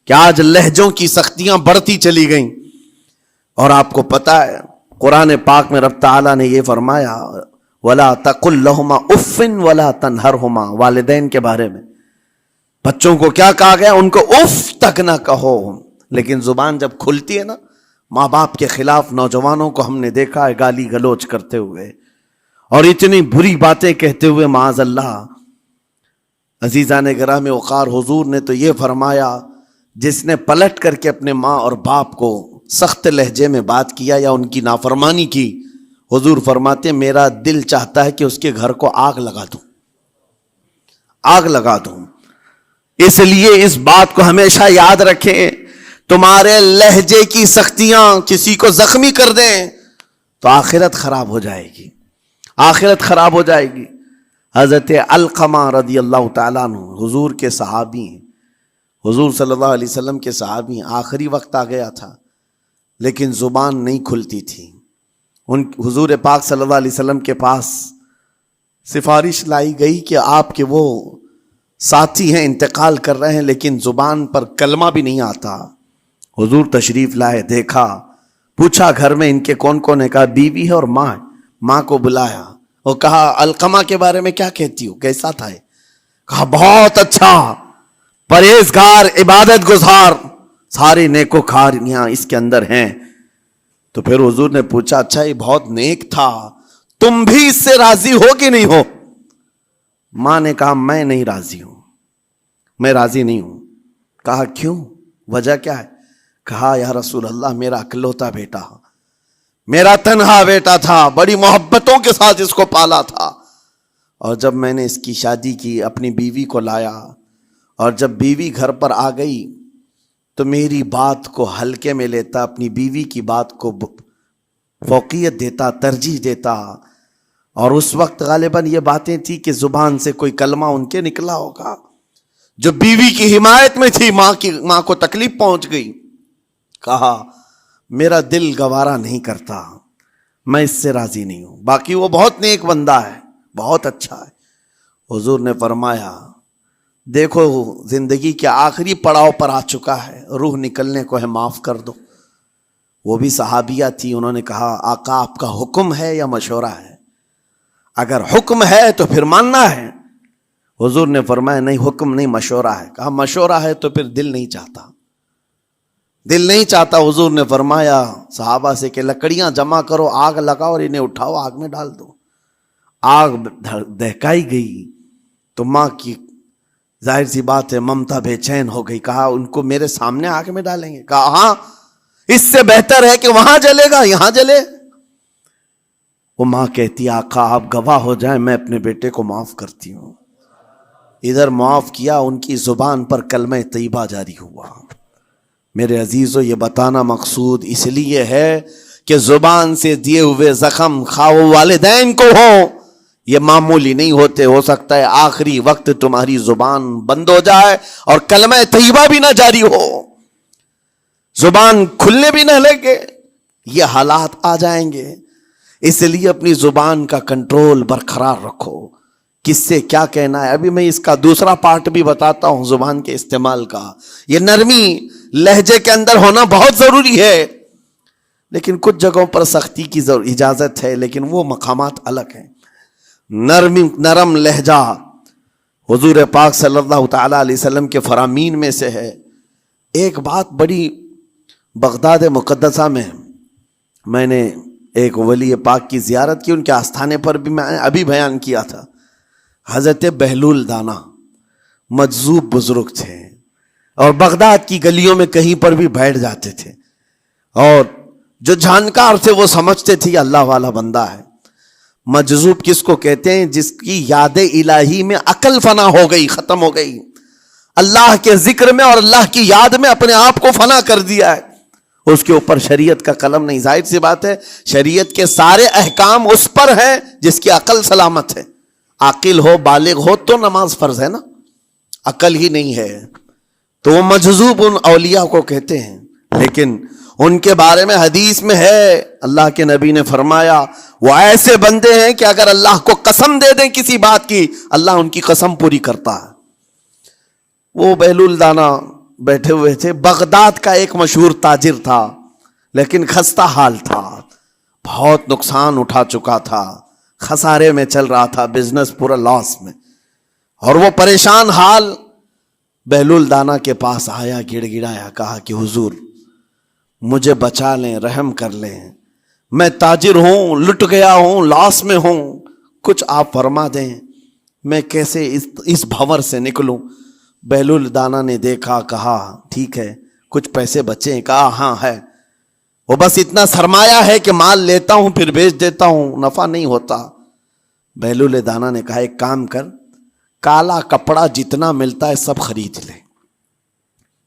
کہ آج لہجوں کی سختیاں بڑھتی چلی گئیں. اور آپ کو پتا ہے قرآن پاک میں رب تعالیٰ نے یہ فرمایا وَلَا تَقُلْ لَهُمَا اُفٍّ وَلَا تَنْهَرْهُمَا. والدین کے بارے میں بچوں کو کیا کہا گیا؟ ان کو اف تک نہ کہو. لیکن زبان جب کھلتی ہے نا ماں باپ کے خلاف، نوجوانوں کو ہم نے دیکھا ہے گالی گلوچ کرتے ہوئے اور اتنی بری باتیں کہتے ہوئے معاذ اللہ. عزیزان گرام وقار، حضور نے تو یہ فرمایا جس نے پلٹ کر کے اپنے ماں اور باپ کو سخت لہجے میں بات کیا یا ان کی نافرمانی کی، حضور فرماتے میرا دل چاہتا ہے کہ اس کے گھر کو آگ لگا دوں، آگ لگا دوں. اس لیے اس بات کو ہمیشہ یاد رکھیں، تمہارے لہجے کی سختیاں کسی کو زخمی کر دیں تو آخرت خراب ہو جائے گی، آخرت خراب ہو جائے گی. حضرت علقمہ رضی اللہ تعالیٰ عنہ حضور کے صحابی ہیں، حضور صلی اللہ علیہ وسلم کے صحابی ہیں. آخری وقت آ گیا تھا لیکن زبان نہیں کھلتی تھی. حضور پاک صلی اللہ علیہ وسلم کے پاس سفارش لائی گئی کہ آپ کے وہ ساتھی ہیں انتقال کر رہے ہیں لیکن زبان پر کلمہ بھی نہیں آتا. حضور تشریف لائے، دیکھا، پوچھا گھر میں ان کے کون کون ہے؟ کہا بیوی ہے اور ماں ہے. ماں کو بلایا اور کہا علقمہ کے بارے میں کیا کہتی ہو، کیسا تھا؟ کہا بہت اچھا، پرہیزگار، عبادت گزار، سارے نیکوکاریاں اس کے اندر ہیں. تو پھر حضور نے پوچھا اچھا یہ بہت نیک تھا، تم بھی اس سے راضی ہو کہ نہیں ہو؟ ماں نے کہا میں نہیں راضی ہوں، میں راضی نہیں ہوں. کہا کیوں، وجہ کیا ہے؟ کہا یا رسول اللہ میرا اکلوتا بیٹا، میرا تنہا بیٹا تھا، بڑی محبتوں کے ساتھ اس کو پالا تھا، اور جب میں نے اس کی شادی کی اپنی بیوی کو لایا اور جب بیوی گھر پر آ گئی تو میری بات کو ہلکے میں لیتا، اپنی بیوی کی بات کو فوقیت دیتا، ترجیح دیتا. اور اس وقت غالباً یہ باتیں تھی کہ زبان سے کوئی کلمہ ان کے نکلا ہوگا جو بیوی کی حمایت میں تھی، ماں کو تکلیف پہنچ گئی. کہا میرا دل گوارا نہیں کرتا، میں اس سے راضی نہیں ہوں، باقی وہ بہت نیک بندہ ہے، بہت اچھا ہے. حضور نے فرمایا دیکھو زندگی کے آخری پڑاؤ پر آ چکا ہے، روح نکلنے کو ہے، معاف کر دو. وہ بھی صحابیہ تھی، انہوں نے کہا آقا آپ کا حکم ہے یا مشورہ ہے؟ اگر حکم ہے تو پھر ماننا ہے. حضور نے فرمایا نہیں، حکم نہیں، مشورہ ہے. کہا مشورہ ہے تو پھر دل نہیں چاہتا، دل نہیں چاہتا. حضور نے فرمایا صحابہ سے کہ لکڑیاں جمع کرو، آگ لگاؤ اور انہیں اٹھاؤ، آگ میں ڈال دو. آگ دہکائی گئی تو ماں کی ظاہر سی بات ہے ممتا بے چین ہو گئی. کہا ان کو میرے سامنے آگ میں ڈالیں گے؟ کہا ہاں، اس سے بہتر ہے کہ وہاں جلے گا، یہاں جلے. وہ ماں کہتی آقا آپ گواہ ہو جائیں میں اپنے بیٹے کو معاف کرتی ہوں. ادھر معاف کیا، ان کی زبان پر کلمہ طیبہ جاری ہوا. میرے عزیزو یہ بتانا مقصود اس لیے ہے کہ زبان سے دیے ہوئے زخم خواہ والدین کو ہو، یہ معمولی نہیں ہوتے. ہو سکتا ہے آخری وقت تمہاری زبان بند ہو جائے اور کلمہ طیبہ بھی نہ جاری ہو، زبان کھلنے بھی نہ لگے، یہ حالات آ جائیں گے. اس لیے اپنی زبان کا کنٹرول برقرار رکھو. کس سے کیا کہنا ہے، ابھی میں اس کا دوسرا پارٹ بھی بتاتا ہوں زبان کے استعمال کا. یہ نرمی لہجے کے اندر ہونا بہت ضروری ہے، لیکن کچھ جگہوں پر سختی کی اجازت ہے، لیکن وہ مقامات الگ ہیں. نرم لہجہ حضور پاک صلی اللہ تعالیٰ علیہ وسلم کے فرامین میں سے ہے. ایک بات بڑی بغداد مقدسہ میں نے ایک ولی پاک کی زیارت کی، ان کے آستانے پر بھی میں ابھی بیان کیا تھا. حضرت بہلول دانا مجذوب بزرگ تھے اور بغداد کی گلیوں میں کہیں پر بھی بیٹھ جاتے تھے، اور جو جانکار تھے وہ سمجھتے تھے یہ اللہ والا بندہ ہے. مجذوب کس کو کہتے ہیں؟ جس کی یاد الہی میں عقل فنا ہو گئی، ختم ہو گئی، اللہ کے ذکر میں اور اللہ کی یاد میں اپنے آپ کو فنا کر دیا ہے. اس کے اوپر شریعت کا قلم نہیں. ظاہر سی بات ہے شریعت کے سارے احکام اس پر ہیں جس کی عقل سلامت ہے. عاقل ہو، بالغ ہو تو نماز فرض ہے نا، عقل ہی نہیں ہے تو وہ مجذوب ان اولیاء کو کہتے ہیں. لیکن ان کے بارے میں حدیث میں ہے، اللہ کے نبی نے فرمایا وہ ایسے بندے ہیں کہ اگر اللہ کو قسم دے دیں کسی بات کی، اللہ ان کی قسم پوری کرتا ہے. وہ بہلول دانا بیٹھے ہوئے تھے. بغداد کا ایک مشہور تاجر تھا, لیکن خستہ حال تھا, بہت نقصان اٹھا چکا تھا, خسارے میں چل رہا تھا, بزنس پورا لاس میں. اور وہ پریشان حال بہلول دانا کے پاس آیا, گڑ گڑایا, کہا کہ حضور مجھے بچا لیں, رحم کر لیں, میں تاجر ہوں, لٹ گیا ہوں, لاس میں ہوں, کچھ آپ فرما دیں, میں کیسے اس بھنور سے نکلوں. بہلول دانا نے دیکھا, کہا ٹھیک ہے, کچھ پیسے بچے؟ کہا ہاں ہے, وہ بس اتنا سرمایہ ہے کہ مال لیتا ہوں پھر بیچ دیتا ہوں, نفع نہیں ہوتا. بہلول دانا نے کہا ایک کام کر, کالا کپڑا جتنا ملتا ہے سب خرید لے,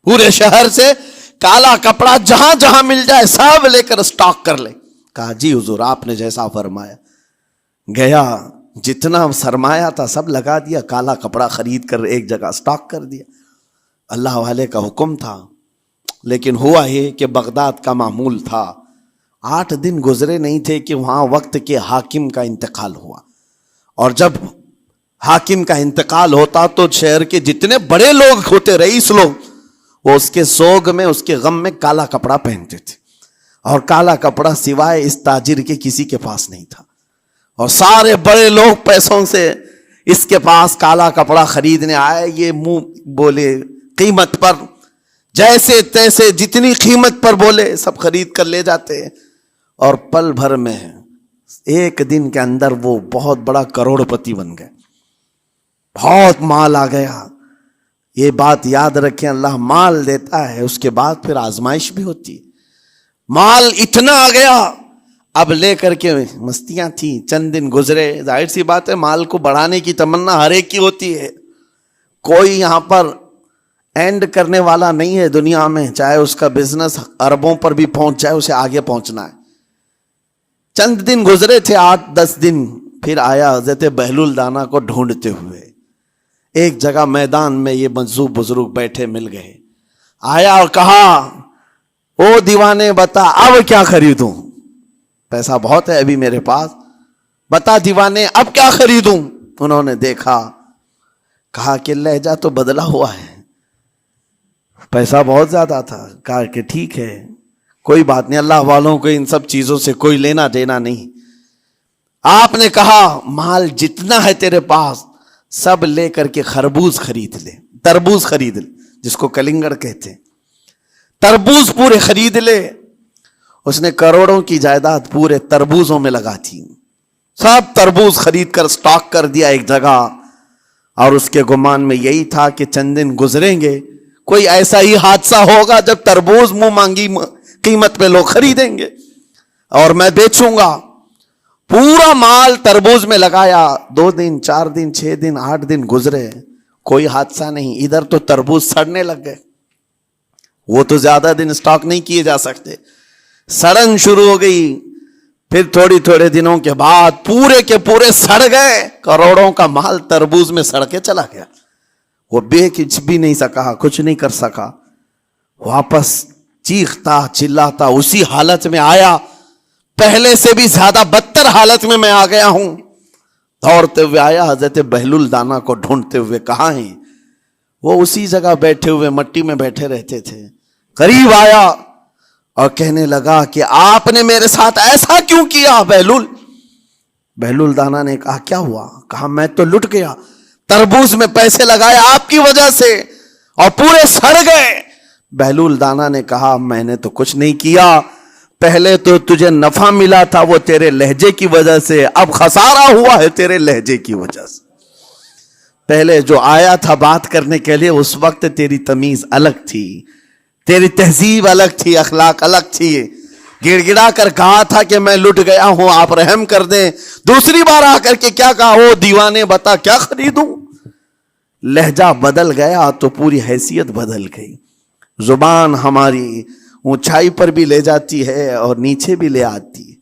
پورے شہر سے کالا کپڑا جہاں جہاں مل جائے سب لے کر اسٹاک کر لے. کہا جی حضور آپ نے جیسا فرمایا. گیا, جتنا سرمایہ تھا سب لگا دیا, کالا کپڑا خرید کر ایک جگہ اسٹاک کر دیا. اللہ والے کا حکم تھا. لیکن ہوا یہ کہ بغداد کا معمول تھا, 8 دن گزرے نہیں تھے کہ وہاں وقت کے حاکم کا انتقال ہوا. اور جب حاکم کا انتقال ہوتا تو شہر کے جتنے بڑے لوگ ہوتے, رئیس لوگ, وہ اس کے سوگ میں, اس کے غم میں کالا کپڑا پہنتے تھے. اور کالا کپڑا سوائے اس تاجر کے کسی کے پاس نہیں تھا. اور سارے بڑے لوگ پیسوں سے اس کے پاس کالا کپڑا خریدنے آئے. یہ منہ بولے قیمت پر, جیسے تیسے جتنی قیمت پر بولے سب خرید کر لے جاتے. اور پل بھر میں, ایک دن کے اندر وہ بہت بڑا کروڑ پتی بن گئے, بہت مال آ گیا. یہ بات یاد رکھیں, اللہ مال دیتا ہے, اس کے بعد پھر آزمائش بھی ہوتی ہے. مال اتنا آ گیا, اب لے کر کے مستیاں تھیں. چند دن گزرے, ظاہر سی بات ہے مال کو بڑھانے کی تمنا ہر ایک کی ہوتی ہے. کوئی یہاں پر اینڈ کرنے والا نہیں ہے دنیا میں, چاہے اس کا بزنس اربوں پر بھی پہنچ جائے, اسے آگے پہنچنا ہے. چند دن گزرے تھے, 8-10 دن, پھر آیا حضرت بہلول دانا کو ڈھونڈتے ہوئے. ایک جگہ میدان میں یہ مجذوب بزرگ بیٹھے مل گئے. آیا اور کہا او دیوانے بتا اب کیا خریدوں, پیسہ بہت ہے ابھی میرے پاس, بتا دیوانے اب کیا خریدوں. انہوں نے دیکھا, کہا کہ لہجہ تو بدلا ہوا ہے, پیسہ بہت زیادہ تھا. کہا کہ ٹھیک ہے کوئی بات نہیں, اللہ والوں کو ان سب چیزوں سے کوئی لینا دینا نہیں. آپ نے کہا مال جتنا ہے تیرے پاس سب لے کر کے خربوز خرید لے, تربوز خرید لے, جس کو کلنگڑ کہتے ہیں, تربوز پورے خرید لے. اس نے کروڑوں کی جائیداد پورے تربوزوں میں لگا تھی, سب تربوز خرید کر سٹاک کر دیا ایک جگہ. اور اس کے گمان میں یہی تھا کہ چند دن گزریں گے, کوئی ایسا ہی حادثہ ہوگا جب تربوز منہ مانگی قیمت پہ لوگ خریدیں گے اور میں بیچوں گا. پورا مال تربوز میں لگایا. 2 دن 4 دن 6 دن 8 دن گزرے, کوئی حادثہ نہیں. ادھر تو تربوز سڑنے لگ گئے, وہ تو زیادہ دن سٹاک نہیں کیے جا سکتے, سڑن شروع ہو گئی. پھر تھوڑے دنوں کے بعد پورے کے پورے سڑ گئے. کروڑوں کا مال تربوز میں سڑ کے چلا گیا. وہ کچھ بھی نہیں سکا, کچھ نہیں کر سکا. واپس چیختا چلاتا اسی حالت میں آیا, پہلے سے بھی زیادہ بدتر حالت میں آ گیا ہوں. دوڑتے ہوئے آیا, حضرت بہلول دانا کو ڈھونڈتے ہوئے. کہاں ہیں وہ؟ اسی جگہ بیٹھے ہوئے مٹی میں بیٹھے رہتے تھے. قریب آیا اور کہنے لگا کہ آپ نے میرے ساتھ ایسا کیوں کیا بہلول؟ بہلول دانا نے کہا کیا ہوا؟ کہا میں تو لٹ گیا, تربوز میں پیسے لگائے آپ کی وجہ سے اور پورے سڑ گئے. بہلول دانا نے کہا میں نے تو کچھ نہیں کیا, پہلے تو تجھے نفع ملا تھا وہ تیرے لہجے کی وجہ سے, اب خسارہ ہوا ہے تیرے لہجے کی وجہ سے. پہلے جو آیا تھا بات کرنے کے لیے اس وقت تیری تمیز الگ تھی, تیری تہذیب الگ تھی, اخلاق الگ تھی. گڑ گڑا کر کہا تھا کہ میں لٹ گیا ہوں, آپ رحم کر دیں. دوسری بار آ کر کے کیا کہا؟ او دیوانے بتا کیا خریدوں. لہجہ بدل گیا تو پوری حیثیت بدل گئی. زبان ہماری اونچائی پر بھی لے جاتی ہے اور نیچے بھی لے آتی ہے.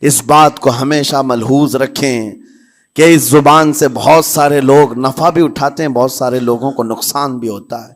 اس بات کو ہمیشہ ملحوظ رکھیں کہ اس زبان سے بہت سارے لوگ نفع بھی اٹھاتے ہیں, بہت سارے لوگوں کو نقصان بھی ہوتا ہے.